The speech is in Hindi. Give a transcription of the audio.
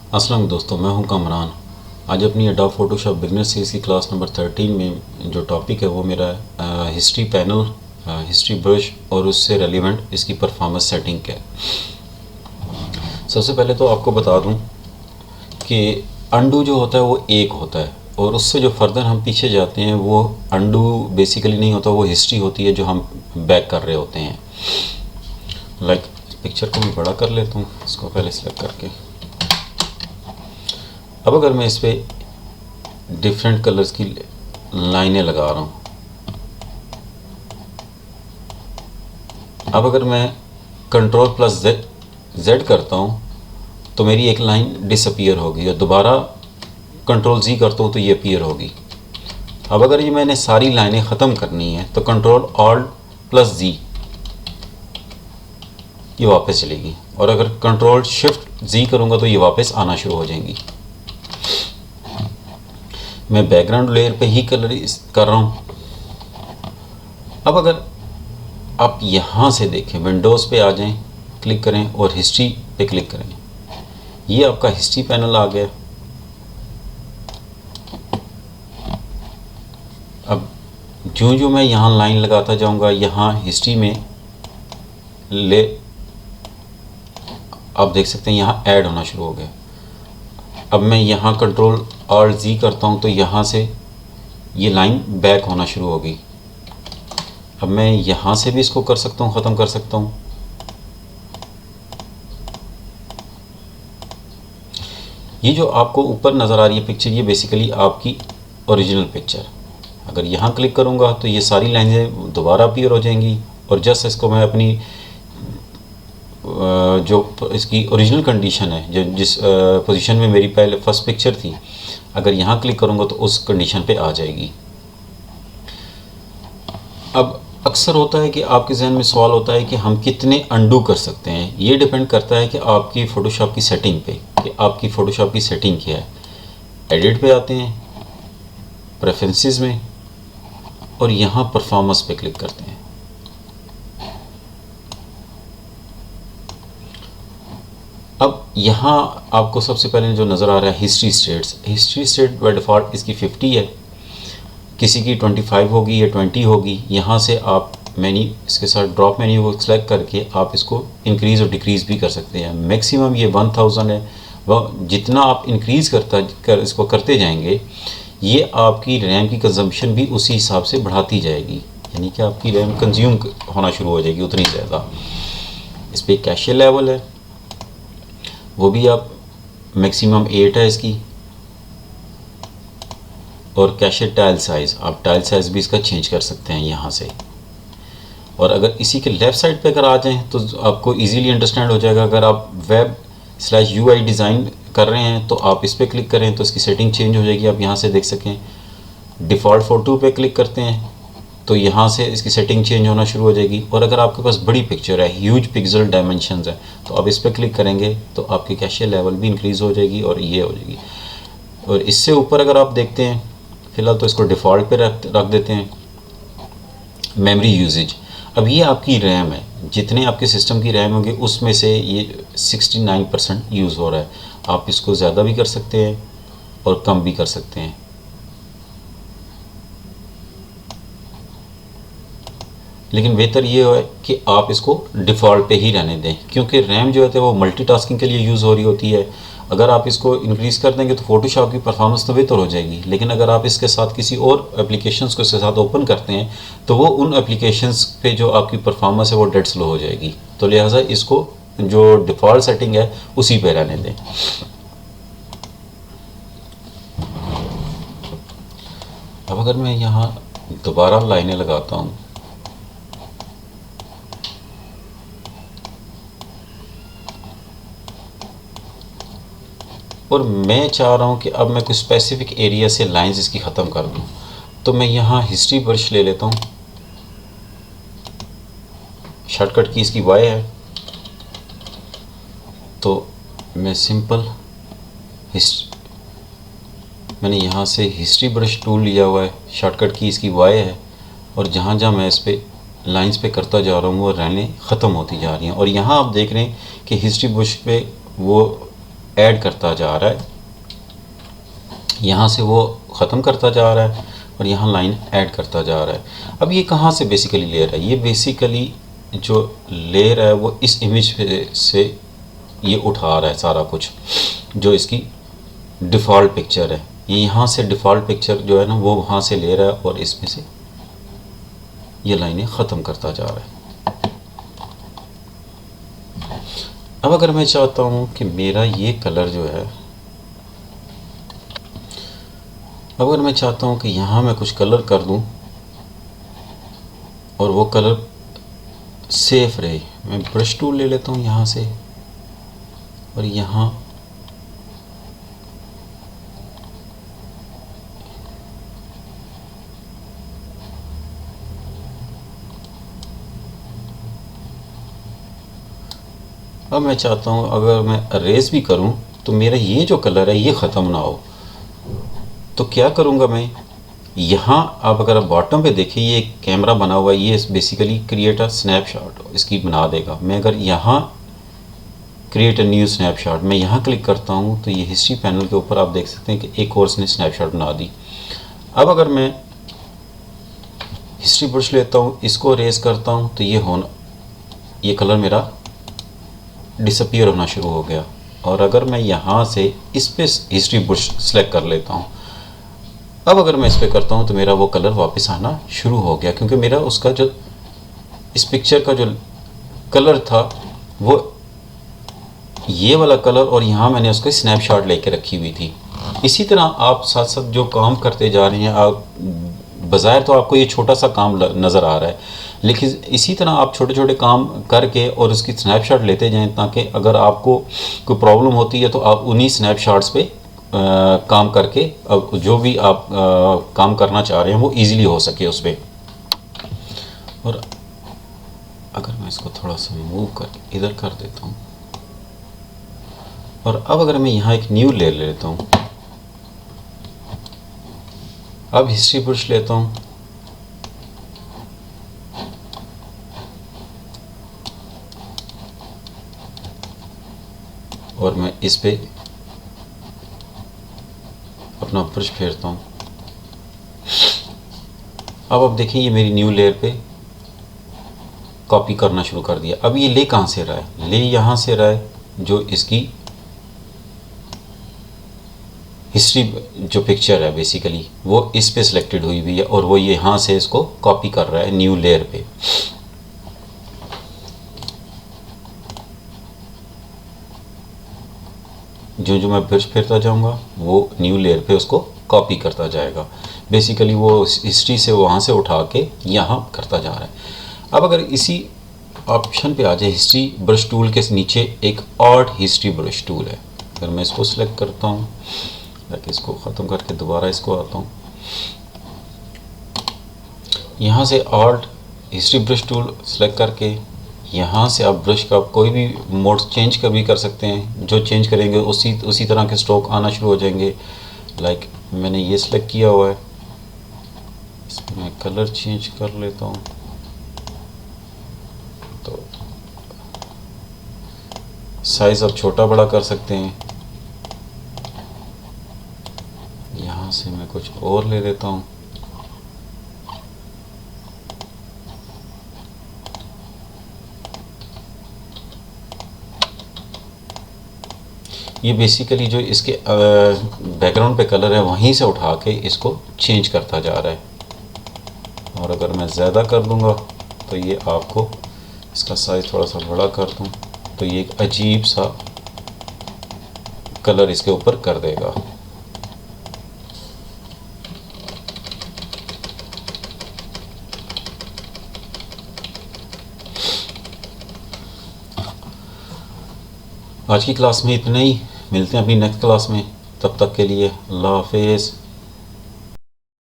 अस्सलाम दोस्तों, मैं हूं कामरान। आज अपनी एडोब फोटोशॉप बिगनर सीरीज़ की क्लास नंबर 13 में जो टॉपिक है वो मेरा हिस्ट्री पैनल, हिस्ट्री ब्रश और उससे रेलिवेंट इसकी परफॉर्मेंस सेटिंग है। सबसे पहले तो आपको बता दूं कि अंडू जो होता है वो एक होता है और उससे जो फर्दर हम पीछे जाते हैं वो अंडू बेसिकली नहीं होता, वो हिस्ट्री होती है जो हम बैक कर रहे होते हैं। पिक्चर को मैं बड़ा कर लेता हूँ, इसको पहले सेलेक्ट करके। अब अगर मैं इस पर डिफरेंट कलर्स की लाइनें लगा रहा हूँ, अब अगर मैं कंट्रोल प्लस जेड करता हूँ तो मेरी एक लाइन डिसअपीयर होगी और दोबारा कंट्रोल जी करता हूँ तो ये अपीयर होगी। अब अगर ये मैंने सारी लाइनें ख़त्म करनी है तो कंट्रोल ऑल्ट प्लस जी, ये वापस चलेगी, और अगर कंट्रोल शिफ्ट जी करूँगा तो ये वापस आना शुरू हो जाएंगी। मैं बैकग्राउंड लेयर पे ही कलर कर रहा हूँ। अब अगर आप यहाँ से देखें, विंडोज़ पे आ जाएं, क्लिक करें और हिस्ट्री पे क्लिक करें, ये आपका हिस्ट्री पैनल आ गया। अब जो मैं यहाँ लाइन लगाता जाऊँगा, यहाँ हिस्ट्री में आप देख सकते हैं यहाँ ऐड होना शुरू हो गया। अब मैं यहाँ कंट्रोल ऑल्ट जी करता हूँ तो यहाँ से ये लाइन बैक होना शुरू होगी। अब मैं यहाँ से भी इसको कर सकता हूँ, ख़त्म कर सकता हूँ। ये जो आपको ऊपर नज़र आ रही है पिक्चर, ये बेसिकली आपकी ओरिजिनल पिक्चर। अगर यहाँ क्लिक करूँगा तो ये सारी लाइनें दोबारा अपीयर हो जाएंगी और जस्ट इसको मैं अपनी जो इसकी ओरिजिनल कंडीशन है, जो जिस पोजीशन में मेरी पहले फर्स्ट पिक्चर थी, अगर यहाँ क्लिक करूँगा तो उस कंडीशन पे आ जाएगी। अब अक्सर होता है कि आपके जहन में सवाल होता है कि हम कितने अंडू कर सकते हैं। ये डिपेंड करता है कि आपकी फ़ोटोशॉप की सेटिंग पे, कि आपकी फ़ोटोशॉप की सेटिंग क्या है। एडिट पे आते हैं, प्रेफरेंसेस में, और यहाँ परफॉर्मेंस पे क्लिक करते हैं। अब यहाँ आपको सबसे पहले जो नज़र आ रहा है history states, history state by default इसकी 50 है, किसी की 25 होगी या 20 होगी। यहाँ से आप इसके साथ ड्रॉप मेन्यू को सेलेक्ट करके आप इसको इंक्रीज़ और डिक्रीज़ भी कर सकते हैं। मैक्सिमम ये 1000 है। वह जितना आप इंक्रीज़ इसको करते जाएंगे, ये आपकी रैम की कंजम्पशन भी उसी हिसाब से बढ़ाती जाएगी, यानी कि आपकी रैम कंज्यूम होना शुरू हो जाएगी उतनी ज़्यादा। इस पर कैशे लेवल है, वो भी आप मैक्सिमम 8 है इसकी, और कैशे टाइल साइज़, आप टाइल साइज़ भी इसका चेंज कर सकते हैं यहाँ से। और अगर इसी के लेफ़्ट साइड पे अगर आ जाएं तो आपको इजीली अंडरस्टैंड हो जाएगा। अगर आप web/UI डिज़ाइन कर रहे हैं तो आप इस पर क्लिक करें तो इसकी सेटिंग चेंज हो जाएगी। आप यहाँ से देख सकें, डिफ़ॉल्ट फ़ोटो पे क्लिक करते हैं तो यहाँ से इसकी सेटिंग चेंज होना शुरू हो जाएगी। और अगर आपके पास बड़ी पिक्चर है, ह्यूज पिक्सल डायमेंशंस है, तो आप इस पर क्लिक करेंगे तो आपकी कैशे लेवल भी इंक्रीज़ हो जाएगी और ये हो जाएगी। और इससे ऊपर अगर आप देखते हैं, फ़िलहाल तो इसको डिफ़ॉल्ट पे रख देते हैं। मेमोरी यूजेज, अब ये आपकी रैम है, जितने आपके सिस्टम की रैम होगी उसमें से ये 69% यूज़ हो रहा है। आप इसको ज़्यादा भी कर सकते हैं और कम भी कर सकते हैं। लेकिन बेहतर ये है कि आप इसको डिफ़ॉल्ट पे ही रहने दें, क्योंकि रैम जो है वो मल्टीटास्किंग के लिए यूज़ हो रही होती है। अगर आप इसको इंक्रीज़ कर देंगे तो फ़ोटोशॉप की परफॉर्मेंस तो बेहतर हो जाएगी, लेकिन अगर आप इसके साथ किसी और एप्लीकेशंस को इसके साथ ओपन करते हैं तो वो उन एप्लीकेशंस पे जो आपकी परफॉर्मेंस है वो डेड स्लो हो जाएगी। तो लिहाजा इसको जो डिफ़ॉल्ट सेटिंग है उसी पे रहने दें। अब अगर मैं यहाँ दोबारा लाइनें लगाता हूँ, और मैं चाह रहा हूँ कि अब मैं कुछ स्पेसिफिक एरिया से लाइंस इसकी ख़त्म कर दूँ, तो मैं यहाँ हिस्ट्री ब्रश ले लेता हूँ। शॉर्टकट की इसकी वाई है, तो मैं सिंपल मैंने यहाँ से हिस्ट्री ब्रश टूल लिया हुआ है, शॉर्टकट की इसकी वाई है, और जहाँ जहाँ मैं इस पर लाइंस पे करता जा रहा हूँ वो लाइनें ख़त्म होती जा रही हैं। और यहाँ आप देख रहे हैं कि हिस्ट्री ब्रश पे वो ऐड करता जा रहा है, यहाँ से वो ख़त्म करता जा रहा है और यहाँ लाइन ऐड करता जा रहा है। अब ये कहाँ से बेसिकली लेयर है? ये बेसिकली जो लेयर है वो इस इमेज से ये उठा रहा है सारा कुछ, जो इसकी डिफ़ॉल्ट पिक्चर है। ये यहाँ से डिफ़ॉल्ट पिक्चर जो है ना वो वहाँ से ले रहा है और इसमें से ये लाइनें ख़त्म करता जा रहा है। अब अगर मैं चाहता हूँ कि मेरा ये कलर जो है, अगर मैं चाहता हूँ कि यहाँ मैं कुछ कलर कर दूँ और वो कलर सेफ रहे, मैं ब्रश टूल ले लेता हूँ यहाँ से और यहाँ अब मैं चाहता हूँ अगर मैं अरेज भी करूँ तो मेरा ये जो कलर है ये ख़त्म ना हो, तो क्या करूँगा मैं? यहाँ आप अगर आप बॉटम पे देखिए ये एक कैमरा बना हुआ है, ये बेसिकली क्रिएट अ स्नैपशॉट इसकी बना देगा। मैं अगर यहाँ क्रिएट अ न्यू स्नैपशॉट मैं यहाँ क्लिक करता हूँ तो ये हिस्ट्री पैनल के ऊपर आप देख सकते हैं कि एक और इसने स्नैपशॉट बना दी। अब अगर मैं हिस्ट्री ब्रश लेता हूँ, इसको रेज करता हूँ तो ये कलर मेरा डिसअपीयर होना शुरू हो गया। और अगर मैं यहाँ से इस पे हिस्ट्री ब्रश सेलेक्ट कर लेता हूँ, अब अगर मैं इस पे करता हूँ तो मेरा वो कलर वापस आना शुरू हो गया, क्योंकि मेरा उसका जो इस पिक्चर का जो कलर था वो ये वाला कलर और यहाँ मैंने उसका स्नैपशॉट लेके रखी हुई थी। इसी तरह आप साथ साथ जो काम करते जा रहे हैं, आप बज़ाहिर तो आपको ये छोटा सा काम नज़र आ रहा है, लेकिन इसी तरह आप छोटे छोटे काम करके और उसकी स्नैपशॉट लेते जाएं, ताकि अगर आपको कोई प्रॉब्लम होती है तो आप उन्हीं स्नैपशॉट्स पे काम करके अब जो भी आप काम करना चाह रहे हैं वो इजीली हो सके उस पर। और अगर मैं इसको थोड़ा सा मूव करके इधर कर देता हूँ और अब अगर मैं यहाँ एक न्यू लेयर ले लेता हूँ, अब हिस्ट्री ब्रश लेता हूँ और मैं इस पे अपना ब्रश फेरता हूँ। अब आप देखिए ये मेरी न्यू लेयर पे कॉपी करना शुरू कर दिया। अब ये ले कहाँ से रहा है? ले यहाँ से रहा है, जो इसकी हिस्ट्री जो पिक्चर है बेसिकली वो इस पे सिलेक्टेड हुई हुई है और वो यहाँ से इसको कॉपी कर रहा है न्यू लेयर पे। जो जो मैं ब्रश फेरता जाऊँगा वो न्यू लेयर पे उसको कॉपी करता जाएगा। बेसिकली वो हिस्ट्री से वहाँ से उठा के यहाँ करता जा रहा है। अब अगर इसी ऑप्शन पे आ जाए, हिस्ट्री ब्रश टूल के नीचे एक आर्ट हिस्ट्री ब्रश टूल है, अगर मैं इसको सिलेक्ट करता हूँ, ताकि इसको ख़त्म करके दोबारा इसको आता हूँ, यहाँ से art history brush tool select करके यहाँ से आप ब्रश का कोई भी मोड चेंज भी कर सकते हैं। जो चेंज करेंगे उसी तरह के स्ट्रोक आना शुरू हो जाएंगे। लाइक मैंने ये सिलेक्ट किया हुआ है, इसमें मैं कलर चेंज कर लेता हूँ, तो साइज़ आप छोटा बड़ा कर सकते हैं। यहाँ से मैं कुछ और ले लेता हूँ, ये बेसिकली जो इसके बैकग्राउंड पे कलर है वहीं से उठा के इसको चेंज करता जा रहा है। और अगर मैं ज़्यादा कर दूंगा तो ये आपको इसका साइज़ थोड़ा सा बड़ा कर दूं तो ये एक अजीब सा कलर इसके ऊपर कर देगा। आज की क्लास में इतना ही, मिलते हैं अपनी नेक्स्ट क्लास में, तब तक के लिए अल्लाह हाफिज़।